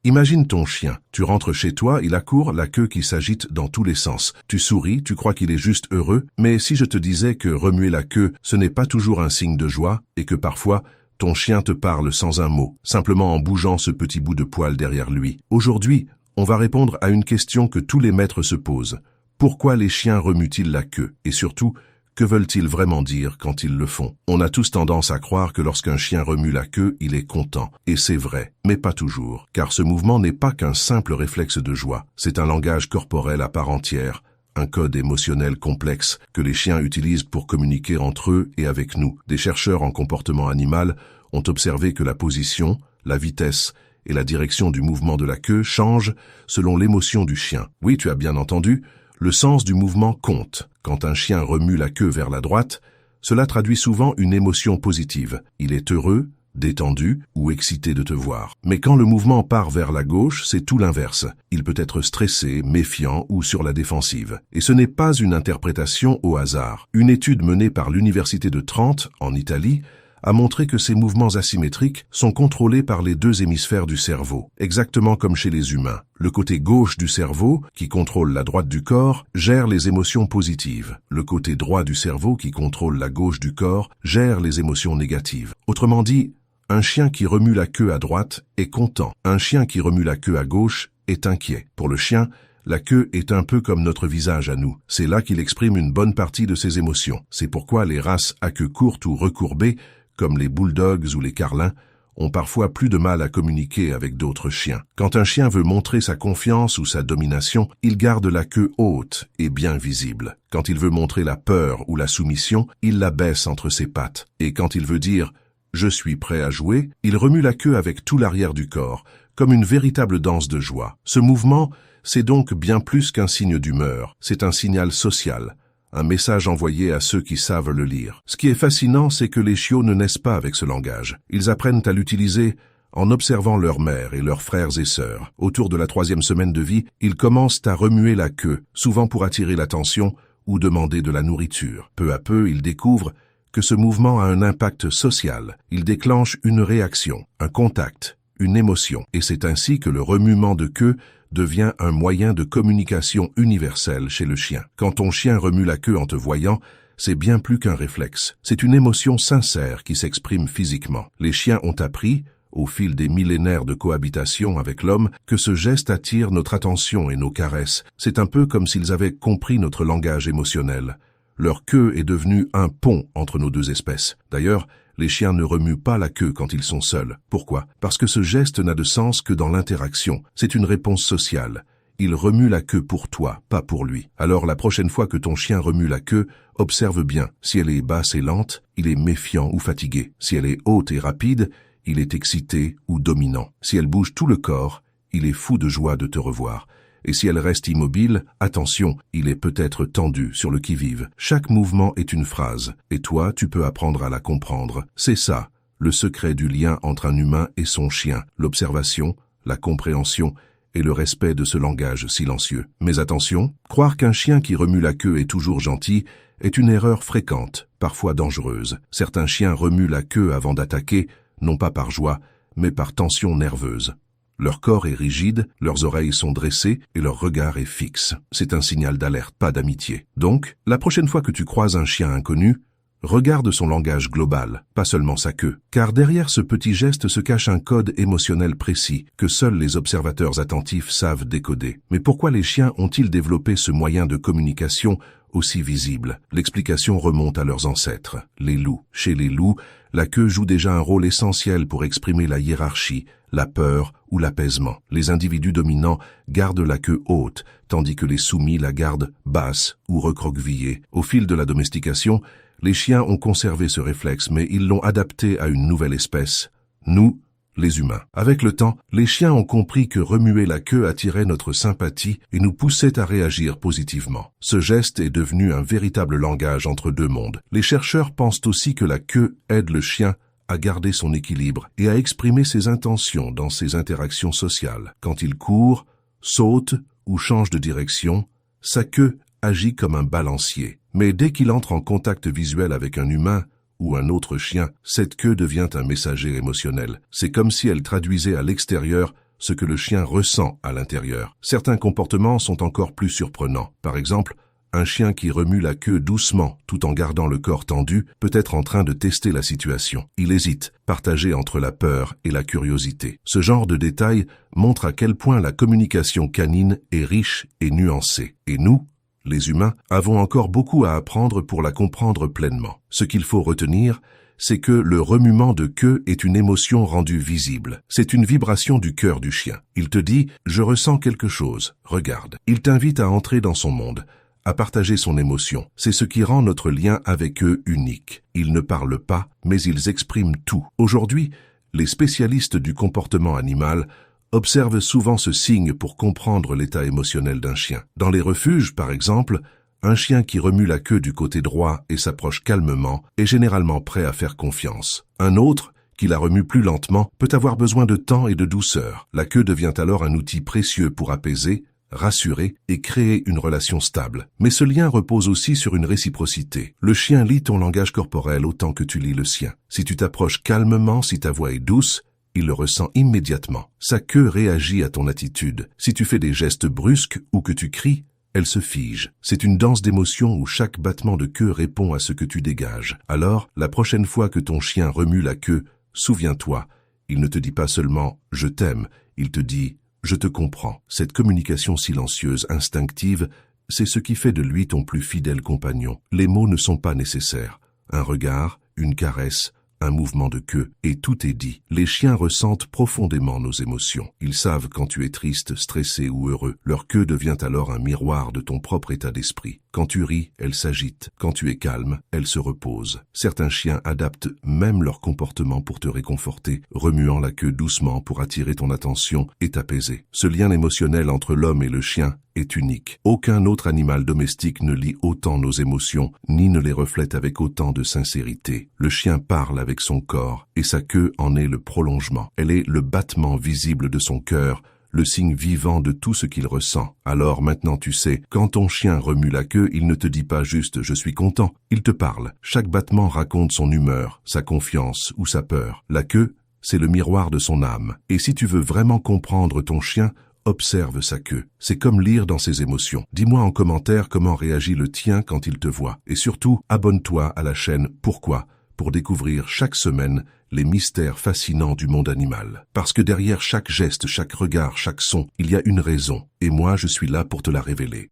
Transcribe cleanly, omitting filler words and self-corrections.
Imagine ton chien. Tu rentres chez toi, il accourt, la queue qui s'agite dans tous les sens. Tu souris, tu crois qu'il est juste heureux, mais si je te disais que remuer la queue, ce n'est pas toujours un signe de joie, et que parfois, ton chien te parle sans un mot, simplement en bougeant ce petit bout de poil derrière lui. Aujourd'hui, on va répondre à une question que tous les maîtres se posent. Pourquoi les chiens remuent-ils la queue? Et surtout, que veulent-ils vraiment dire quand ils le font? On a tous tendance à croire que lorsqu'un chien remue la queue, il est content. Et c'est vrai, mais pas toujours. Car ce mouvement n'est pas qu'un simple réflexe de joie. C'est un langage corporel à part entière, un code émotionnel complexe que les chiens utilisent pour communiquer entre eux et avec nous. Des chercheurs en comportement animal ont observé que la position, la vitesse et la direction du mouvement de la queue changent selon l'émotion du chien. Oui, tu as bien entendu, le sens du mouvement compte. Quand un chien remue la queue vers la droite, cela traduit souvent une émotion positive. Il est heureux, détendu ou excité de te voir. Mais quand le mouvement part vers la gauche, c'est tout l'inverse. Il peut être stressé, méfiant ou sur la défensive. Et ce n'est pas une interprétation au hasard. Une étude menée par l'Université de Trente, en Italie, a montré que ces mouvements asymétriques sont contrôlés par les deux hémisphères du cerveau, exactement comme chez les humains. Le côté gauche du cerveau, qui contrôle la droite du corps, gère les émotions positives. Le côté droit du cerveau, qui contrôle la gauche du corps, gère les émotions négatives. Autrement dit, un chien qui remue la queue à droite est content. Un chien qui remue la queue à gauche est inquiet. Pour le chien, la queue est un peu comme notre visage à nous. C'est là qu'il exprime une bonne partie de ses émotions. C'est pourquoi les races à queue courte ou recourbée, comme les bulldogs ou les carlins, ont parfois plus de mal à communiquer avec d'autres chiens. Quand un chien veut montrer sa confiance ou sa domination, il garde la queue haute et bien visible. Quand il veut montrer la peur ou la soumission, il la baisse entre ses pattes. Et quand il veut dire « je suis prêt à jouer », il remue la queue avec tout l'arrière du corps, comme une véritable danse de joie. Ce mouvement, c'est donc bien plus qu'un signe d'humeur, c'est un signal social. Un message envoyé à ceux qui savent le lire. Ce qui est fascinant, c'est que les chiots ne naissent pas avec ce langage. Ils apprennent à l'utiliser en observant leur mère et leurs frères et sœurs. Autour de la 3e semaine de vie, ils commencent à remuer la queue, souvent pour attirer l'attention ou demander de la nourriture. Peu à peu, ils découvrent que ce mouvement a un impact social. Il déclenche une réaction, un contact, une émotion. Et c'est ainsi que le remuement de queue devient un moyen de communication universel chez le chien. Quand ton chien remue la queue en te voyant, c'est bien plus qu'un réflexe. C'est une émotion sincère qui s'exprime physiquement. Les chiens ont appris, au fil des millénaires de cohabitation avec l'homme, que ce geste attire notre attention et nos caresses. C'est un peu comme s'ils avaient compris notre langage émotionnel. Leur queue est devenue un pont entre nos deux espèces. D'ailleurs, les chiens ne remuent pas la queue quand ils sont seuls. Pourquoi? Parce que ce geste n'a de sens que dans l'interaction. C'est une réponse sociale. Il remue la queue pour toi, pas pour lui. Alors la prochaine fois que ton chien remue la queue, observe bien. Si elle est basse et lente, il est méfiant ou fatigué. Si elle est haute et rapide, il est excité ou dominant. Si elle bouge tout le corps, il est fou de joie de te revoir. Et si elle reste immobile, attention, il est peut-être tendu sur le qui-vive. Chaque mouvement est une phrase, et toi, tu peux apprendre à la comprendre. C'est ça, le secret du lien entre un humain et son chien, l'observation, la compréhension et le respect de ce langage silencieux. Mais attention, croire qu'un chien qui remue la queue est toujours gentil est une erreur fréquente, parfois dangereuse. Certains chiens remuent la queue avant d'attaquer, non pas par joie, mais par tension nerveuse. Leur corps est rigide, leurs oreilles sont dressées et leur regard est fixe. C'est un signal d'alerte, pas d'amitié. Donc, la prochaine fois que tu croises un chien inconnu, regarde son langage global, pas seulement sa queue. Car derrière ce petit geste se cache un code émotionnel précis que seuls les observateurs attentifs savent décoder. Mais pourquoi les chiens ont-ils développé ce moyen de communication aussi visible? L'explication remonte à leurs ancêtres, les loups. Chez les loups, la queue joue déjà un rôle essentiel pour exprimer la hiérarchie, la peur ou l'apaisement. Les individus dominants gardent la queue haute, tandis que les soumis la gardent basse ou recroquevillée. Au fil de la domestication, les chiens ont conservé ce réflexe, mais ils l'ont adapté à une nouvelle espèce, nous, les humains. Avec le temps, les chiens ont compris que remuer la queue attirait notre sympathie et nous poussait à réagir positivement. Ce geste est devenu un véritable langage entre deux mondes. Les chercheurs pensent aussi que la queue aide le chien à garder son équilibre et à exprimer ses intentions dans ses interactions sociales. Quand il court, saute ou change de direction, sa queue agit comme un balancier. Mais dès qu'il entre en contact visuel avec un humain ou un autre chien, cette queue devient un messager émotionnel. C'est comme si elle traduisait à l'extérieur ce que le chien ressent à l'intérieur. Certains comportements sont encore plus surprenants. Par exemple, un chien qui remue la queue doucement tout en gardant le corps tendu peut être en train de tester la situation. Il hésite, partagé entre la peur et la curiosité. Ce genre de détails montre à quel point la communication canine est riche et nuancée. Et nous, les humains, avons encore beaucoup à apprendre pour la comprendre pleinement. Ce qu'il faut retenir, c'est que le remuement de queue est une émotion rendue visible. C'est une vibration du cœur du chien. Il te dit « je ressens quelque chose, regarde ». Il t'invite à entrer dans son monde, à partager son émotion. C'est ce qui rend notre lien avec eux unique. Ils ne parlent pas, mais ils expriment tout. Aujourd'hui, les spécialistes du comportement animal observent souvent ce signe pour comprendre l'état émotionnel d'un chien. Dans les refuges, par exemple, un chien qui remue la queue du côté droit et s'approche calmement est généralement prêt à faire confiance. Un autre, qui la remue plus lentement, peut avoir besoin de temps et de douceur. La queue devient alors un outil précieux pour apaiser, rassurer et créer une relation stable. Mais ce lien repose aussi sur une réciprocité. Le chien lit ton langage corporel autant que tu lis le sien. Si tu t'approches calmement, si ta voix est douce, il le ressent immédiatement. Sa queue réagit à ton attitude. Si tu fais des gestes brusques ou que tu cries, elle se fige. C'est une danse d'émotions où chaque battement de queue répond à ce que tu dégages. Alors, la prochaine fois que ton chien remue la queue, souviens-toi, il ne te dit pas seulement « je t'aime », il te dit « je te comprends ». Cette communication silencieuse, instinctive, c'est ce qui fait de lui ton plus fidèle compagnon. Les mots ne sont pas nécessaires. Un regard, une caresse, un mouvement de queue, et tout est dit. Les chiens ressentent profondément nos émotions. Ils savent quand tu es triste, stressé ou heureux. Leur queue devient alors un miroir de ton propre état d'esprit. Quand tu ris, elle s'agite. Quand tu es calme, elle se repose. Certains chiens adaptent même leur comportement pour te réconforter, remuant la queue doucement pour attirer ton attention et t'apaiser. Ce lien émotionnel entre l'homme et le chien est unique. Aucun autre animal domestique ne lit autant nos émotions, ni ne les reflète avec autant de sincérité. Le chien parle avec son corps, et sa queue en est le prolongement. Elle est le battement visible de son cœur, le signe vivant de tout ce qu'il ressent. Alors maintenant tu sais, quand ton chien remue la queue, il ne te dit pas juste « je suis content », il te parle. Chaque battement raconte son humeur, sa confiance ou sa peur. La queue, c'est le miroir de son âme. Et si tu veux vraiment comprendre ton chien, observe sa queue. C'est comme lire dans ses émotions. Dis-moi en commentaire comment réagit le tien quand il te voit. Et surtout, abonne-toi à la chaîne Pourquoi pour découvrir chaque semaine les mystères fascinants du monde animal. Parce que derrière chaque geste, chaque regard, chaque son, il y a une raison. Et moi, je suis là pour te la révéler.